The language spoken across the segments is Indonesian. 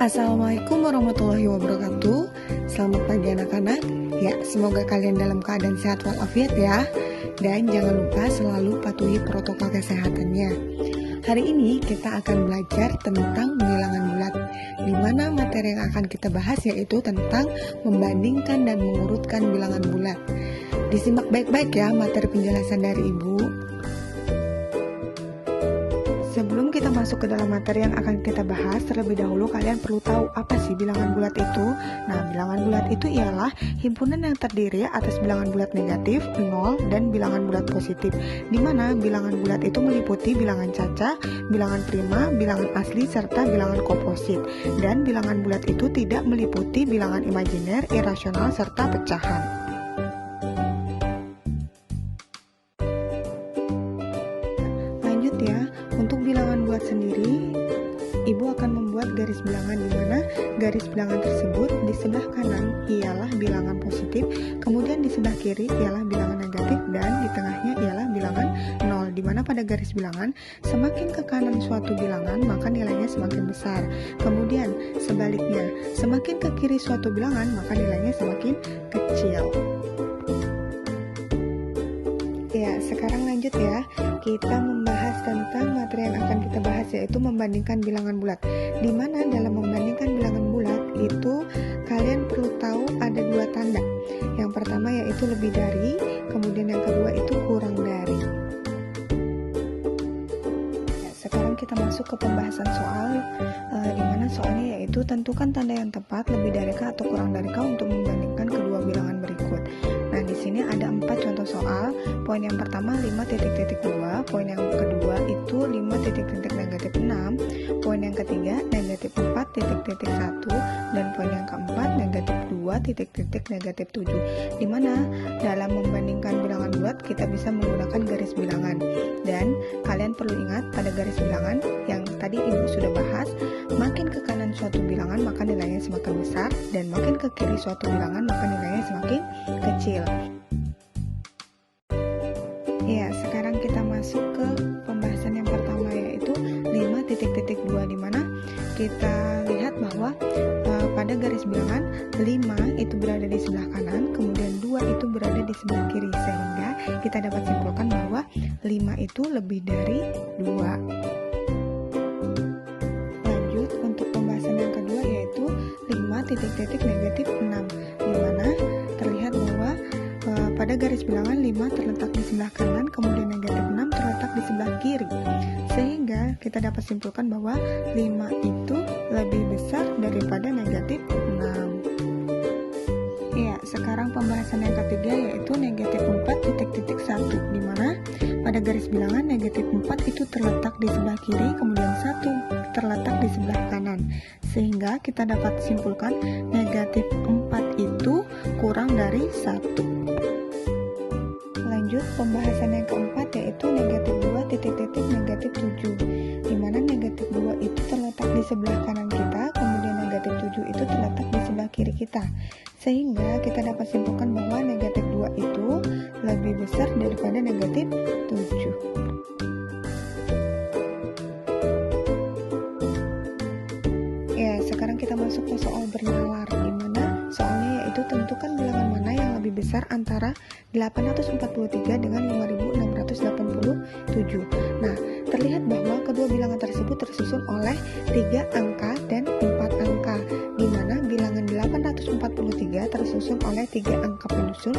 Assalamualaikum warahmatullahi wabarakatuh. Selamat pagi anak-anak. Ya, semoga kalian dalam keadaan sehat walafiat ya. Dan jangan lupa selalu patuhi protokol kesehatannya. Hari ini kita akan belajar tentang bilangan bulat, di mana materi yang akan kita bahas yaitu tentang membandingkan dan mengurutkan bilangan bulat. Disimak baik-baik ya materi penjelasan dari Ibu. Sebelum kita masuk ke dalam materi yang akan kita bahas, terlebih dahulu kalian perlu tahu apa sih bilangan bulat itu. Nah, bilangan bulat itu ialah himpunan yang terdiri atas bilangan bulat negatif, 0, dan bilangan bulat positif, di mana bilangan bulat itu meliputi bilangan caca, bilangan prima, bilangan asli, serta bilangan komposit. Dan bilangan bulat itu tidak meliputi bilangan imajiner, irasional, serta pecahan. Lanjut ya, untuk bilangan bulat sendiri, Ibu akan membuat garis bilangan di mana garis bilangan tersebut di sebelah kanan ialah bilangan positif, kemudian di sebelah kiri ialah bilangan negatif, dan di tengahnya ialah bilangan 0, di mana pada garis bilangan semakin ke kanan suatu bilangan maka nilainya semakin besar. Kemudian sebaliknya, semakin ke kiri suatu bilangan maka nilainya semakin kecil. Ya, sekarang lanjut ya. Kita membahas tentang materi yang akan kita bahas yaitu membandingkan bilangan bulat. Di mana dalam membandingkan bilangan bulat itu kalian perlu tahu ada dua tanda. Yang pertama yaitu lebih dari, kemudian yang kedua itu kurang dari. Ya, sekarang kita masuk ke pembahasan soal, di mana soalnya yaitu tentukan tanda yang tepat lebih dari K atau kurang dari K untuk membandingkan kedua bilangan berikut. Nah, di sini ada 4 contoh soal. Poin yang pertama 5.2, poin yang kedua itu 5.6, poin yang ketiga negatif 4.1, dan poin yang keempat negatif 2.7. Di mana dalam membandingkan bilangan bulat kita bisa menggunakan garis bilangan. Dan kalian perlu ingat pada garis bilangan yang tadi Ibu sudah bahas, makin ke kanan suatu bilangan maka nilainya semakin besar, dan makin ke kiri suatu bilangan maka nilainya semakin kecil. Ya, sekarang kita masuk ke pembahasan yang pertama yaitu 5.2, di mana kita lihat bahwa pada garis bilangan 5 itu berada di sebelah kanan, kemudian 2 itu berada di sebelah kiri, sehingga kita dapat simpulkan bahwa 5 itu lebih dari 2. Lanjut untuk pembahasan yang kedua yaitu 5.6, di mana terlihat bahwa pada garis bilangan 5 terletak di sebelah kanan, kemudian negatif 6 terletak di sebelah kiri, sehingga kita dapat simpulkan bahwa 5 itu lebih besar daripada negatif 6. Ya, sekarang pembahasan yang ketiga yaitu negatif 4.1, di mana pada garis bilangan negatif 4 itu terletak di sebelah kiri, kemudian 1 terletak di sebelah kanan, sehingga kita dapat simpulkan negatif 4 itu kurang dari 1. Lanjut pembahasan yang keempat yaitu negatif 2.7, di mana negatif 2 itu terletak di sebelah kanan kita, kemudian negatif 7 itu terletak di sebelah kiri kita, sehingga kita dapat simpulkan bahwa negatif 2 itu lebih besar daripada negatif 7. Ya, sekarang kita masuk ke soal bernalar, di mana soalnya yaitu tentukan bilangan mana yang lebih besar antara 843 dengan 5687. Nah, terlihat bahwa kedua bilangan tersebut tersusun oleh 3 angka dan 4 angka, di mana bilangan 843 tersusun oleh 3 angka penyusun,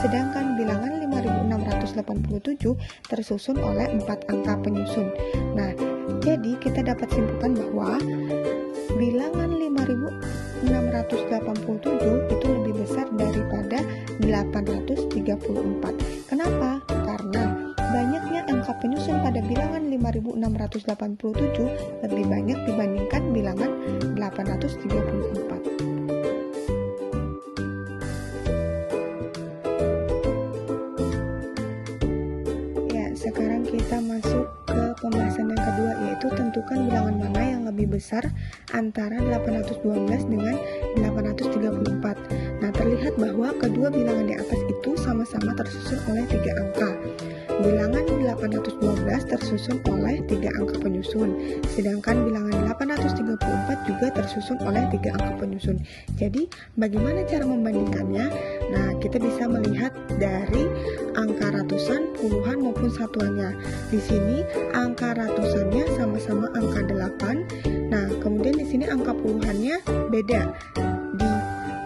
sedangkan bilangan 5687 tersusun oleh 4 angka penyusun. Nah, jadi kita dapat simpulkan bahwa bilangan 5687 itu lebih besar daripada 834. Kenapa? Karena banyaknya angka penyusun pada bilangan 5687 lebih banyak dibandingkan bilangan 834. Ya, sekarang kita masuk ke pembahasan yang kedua yaitu tentukan bilangan mana yang lebih besar antara 812 dengan 834. Nah, terlihat bahwa kedua bilangan di atas itu sama-sama tersusun oleh 3 angka. Bilangan 812 tersusun oleh 3 angka penyusun, sedangkan bilangan 834 juga tersusun oleh 3 angka penyusun. Jadi, bagaimana cara membandingkannya? Nah, kita bisa melihat dari angka ratusan, puluhan maupun satuannya. Di sini angka ratusannya sama-sama angka 8. Nah, kemudian di sini angka puluhannya beda. Di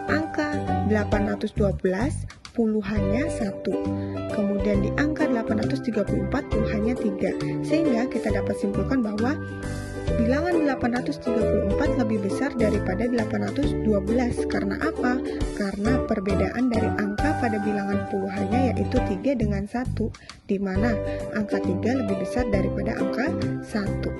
angka 812 puluhannya 1. Kemudian di angka 834 puluhannya 3. Sehingga kita dapat simpulkan bahwa bilangan 834 lebih besar daripada 812. Karena apa? Karena perbedaan dari angka pada bilangan puluhannya yaitu 3 dengan 1, di mana angka 3 lebih besar daripada angka 1.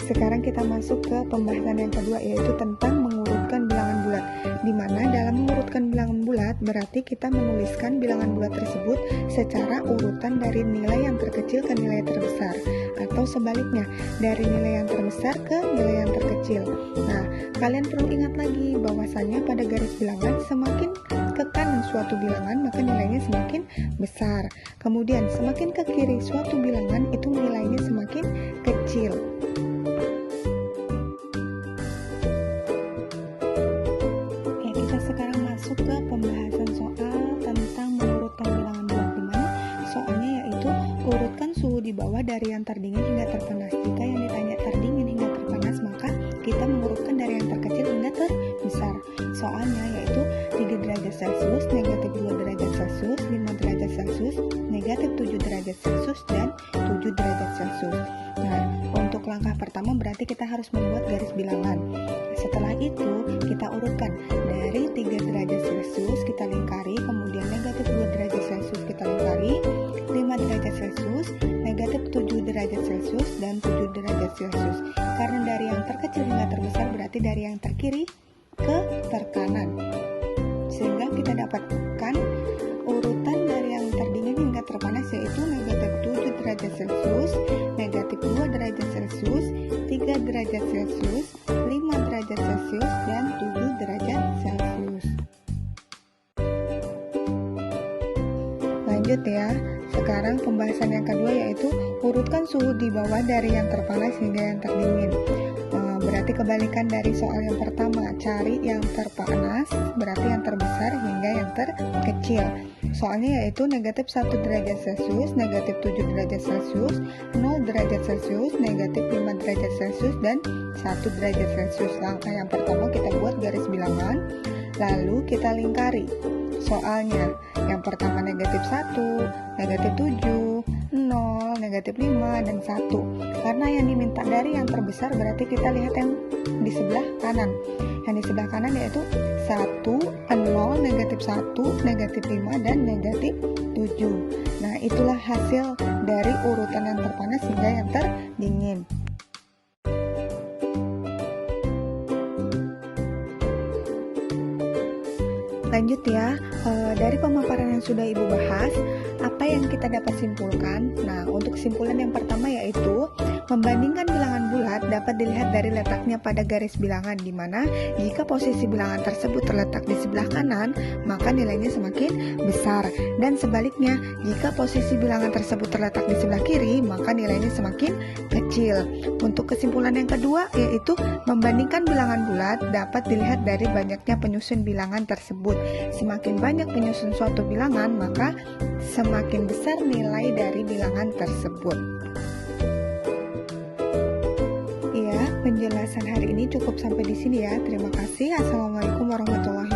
Sekarang kita masuk ke pembahasan yang kedua, yaitu tentang mengurutkan bilangan bulat. Di mana dalam mengurutkan bilangan bulat berarti kita menuliskan bilangan bulat tersebut secara urutan dari nilai yang terkecil ke nilai terbesar, atau sebaliknya dari nilai yang terbesar ke nilai yang terkecil. Nah, kalian perlu ingat lagi bahwasannya pada garis bilangan semakin ke kanan suatu bilangan maka nilainya semakin besar. Kemudian semakin ke kiri suatu bilangan itu nilainya semakin kecil. Sekarang masuk ke pembahasan soal tentang mengurutkan bilangan bulat, di mana soalnya yaitu urutkan suhu di bawah dari yang terdingin hingga terpanas. Jika yang ditanya terdingin hingga terpanas, maka kita mengurutkan dari yang terkecil hingga terbesar. Soalnya yaitu 3 derajat Celcius, negatif 2 derajat Celcius, 5 derajat Celcius, negatif 7 derajat Celcius, dan 7 derajat Celcius. Nah, untuk langkah pertama berarti kita harus membuat garis bilangan. Setelah itu kita urutkan dari 3 derajat Celcius kita lingkari, kemudian negatif 2 derajat Celcius kita lingkari, 5 derajat Celcius, negatif 7 derajat Celcius, dan 7 derajat Celcius. Karena dari yang terkecil hingga terbesar berarti dari yang terkiri ke terkanan. Sehingga kita dapatkan urutan dari yang terdingin hingga terpanas yaitu negatif 7 derajat Celcius, negatif 2 derajat Celcius, 3 derajat Celcius, 5 derajat Celcius, dan 7 derajat Celcius. Lanjut ya, sekarang pembahasan yang kedua yaitu urutkan suhu di bawah dari yang terpanas hingga yang terdingin. Berarti kebalikan dari soal yang pertama, cari yang terpanas berarti yang terbesar hingga yang terkecil. Soalnya yaitu negatif 1 derajat Celcius, negatif 7 derajat Celcius, 0 derajat Celcius, negatif 5 derajat Celcius, dan 1 derajat Celcius. Langkah yang pertama kita buat garis bilangan, lalu kita lingkari soalnya. Yang pertama negatif 1, negatif 7, 0, negatif 5, dan 1. Karena yang diminta dari yang terbesar berarti kita lihat yang di sebelah kanan. Yang di sebelah kanan yaitu 1, 0, negatif 1, negatif 5, dan negatif 7. Nah, itulah hasil dari urutan yang terpanas hingga yang terdingin. Lanjut ya, dari pemaparan yang sudah Ibu bahas, apa yang kita dapat simpulkan? Nah, untuk kesimpulan yang pertama yaitu membandingkan bilangan bulat dapat dilihat dari letaknya pada garis bilangan, di mana jika posisi bilangan tersebut terletak di sebelah kanan, maka nilainya semakin besar. Dan sebaliknya, jika posisi bilangan tersebut terletak di sebelah kiri, maka nilainya semakin kecil. Untuk kesimpulan yang kedua yaitu membandingkan bilangan bulat dapat dilihat dari banyaknya penyusun bilangan tersebut. Semakin banyak penyusun suatu bilangan, maka semakin besar nilai dari bilangan tersebut. Iya, penjelasan hari ini cukup sampai di sini ya. Terima kasih. Assalamualaikum warahmatullahi wabarakatuh.